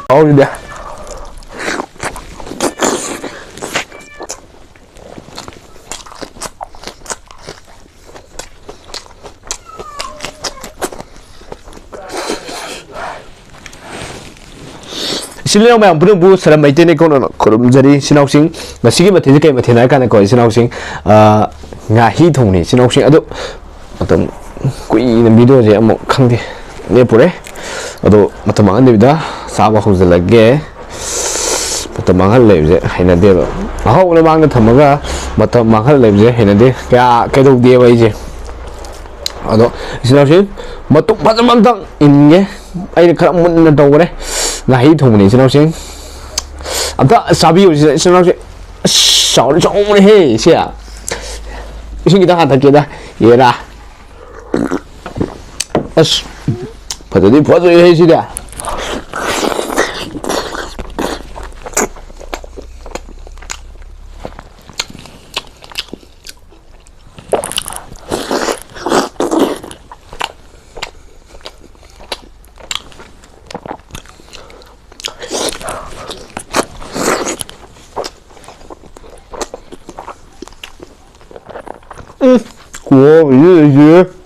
하오리데. 실내용 mayam 부르부 사람 meiteine kono khurum jari sinausin masigi mathil kai mathina kana ko sinausin ngahi thongni sinausin adu matam kui na video je amo khangde ne pure adu matam an devida saba hozalage matam angal lebe haina de ba haw na mang na thamaga matam angal lebe haina de ka kai dog de bai je adu sinausin matuk phajam tang inge ai khara mun na dogre Ngahei thongni sinausin amta sabi sinausin sao ni chong ni he sia isin kita kata kita yera as padadi photo he sida Wow, iya.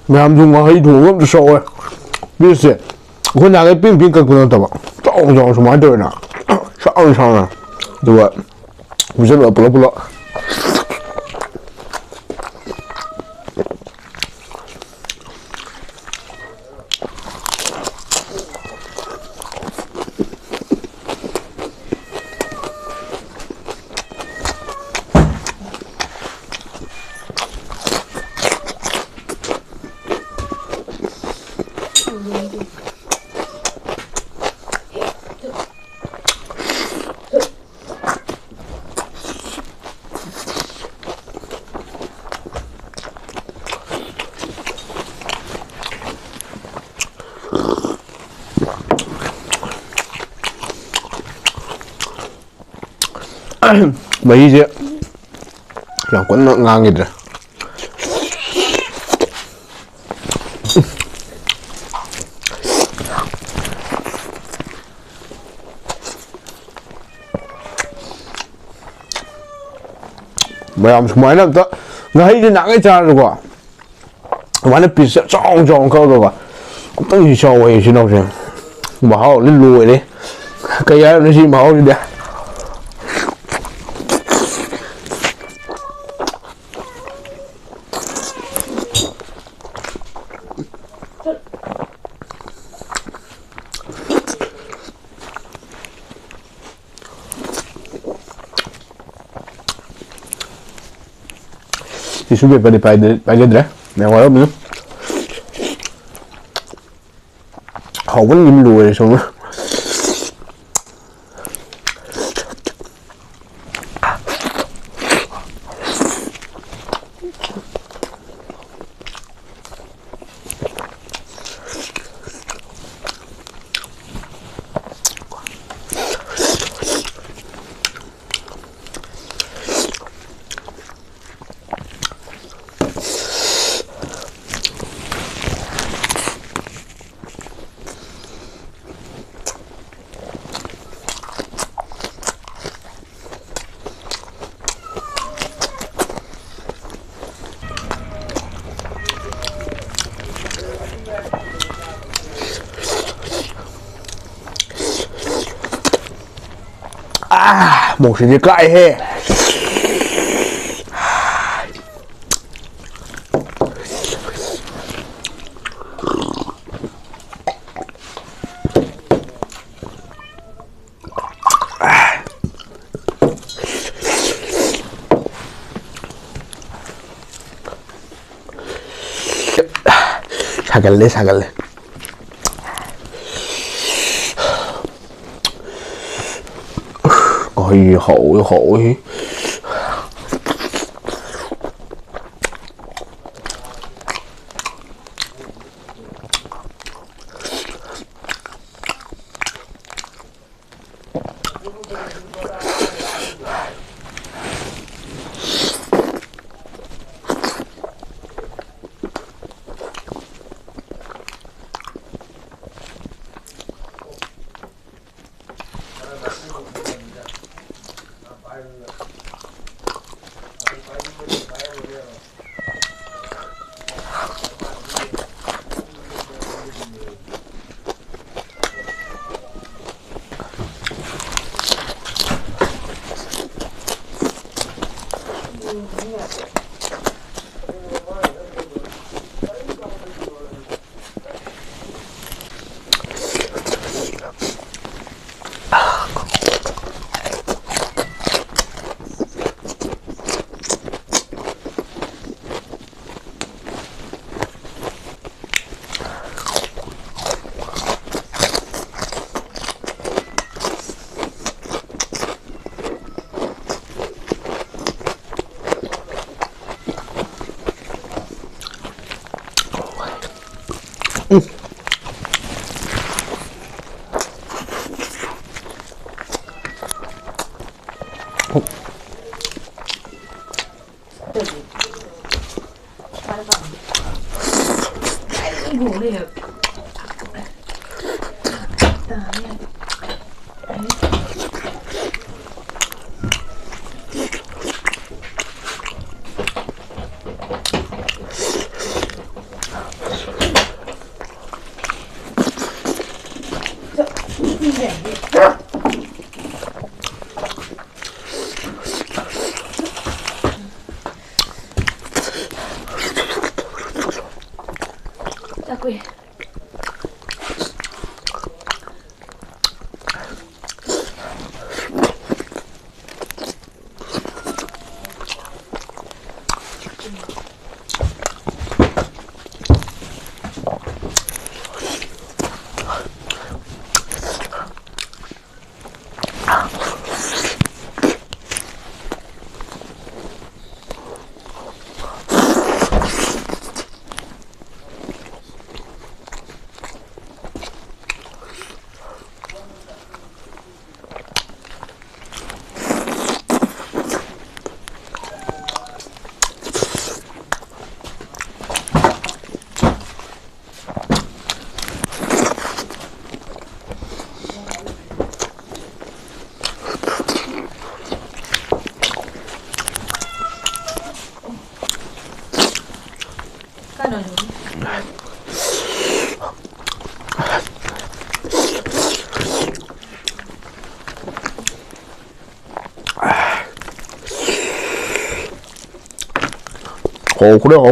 Mayam dùng ngahei thongba so ơi biết gì con nhà cái pin pin cái con tao bảo trâu什么对呢上呢对吧不是了不了 mấy chứ chẳng quấn nó ngang gì rồi mày làm mấy lần đó ngay trên nặng cái cha rồi quả mà nó bị tròn câu rồi quả cũng tất nhiên sau vậy chứ đâu rồi bảo lên lùi đi cái ấy nó gì bảo đi đây si subito per le tre ne guardo bene vẫn nhìn lùi xuống một sự việc lại he 사갈래 사갈래. Ôi hậu hậu.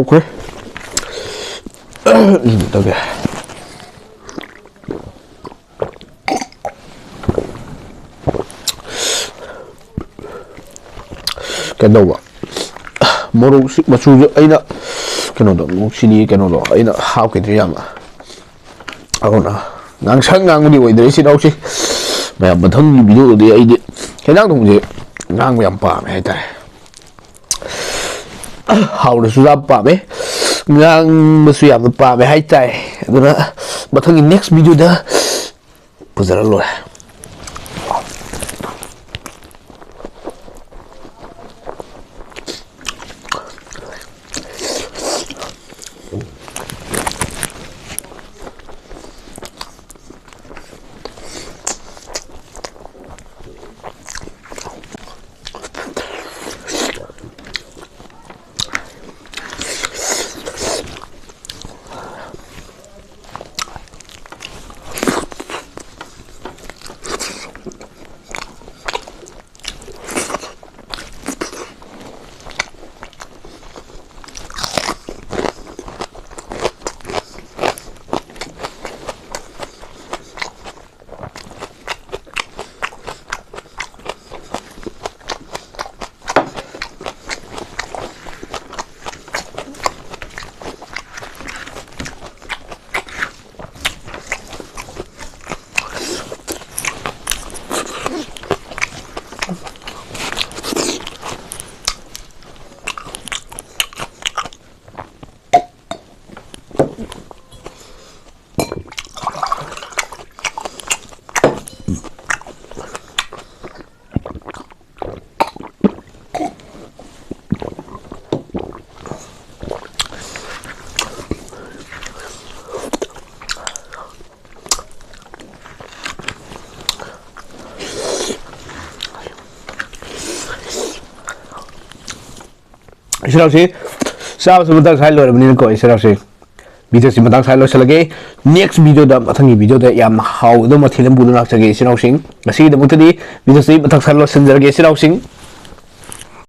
그래. 저기. 그래도 모로식 마추 아이나 그노도 목시니 그노도 아이나 하우게들이 아마 아고나 낭상낭우리 오이들이 시라우시 뭐 머텅 비디오도 아이디 해당 동지 낭고 양 밤에 하이따 하우르 수다 밤에 낭무수 양 밤에 하이따 그러나 머텅이 넥스트 비디오다 보자라 로라 Sinausi sa sebentar saya luar benih kok sinausi video si matang saya lo selagi next video dah matang video dah yang how do matilam bulu nak segi sinausi masih dah mungkin di video si matang saya lo sendiri sinausi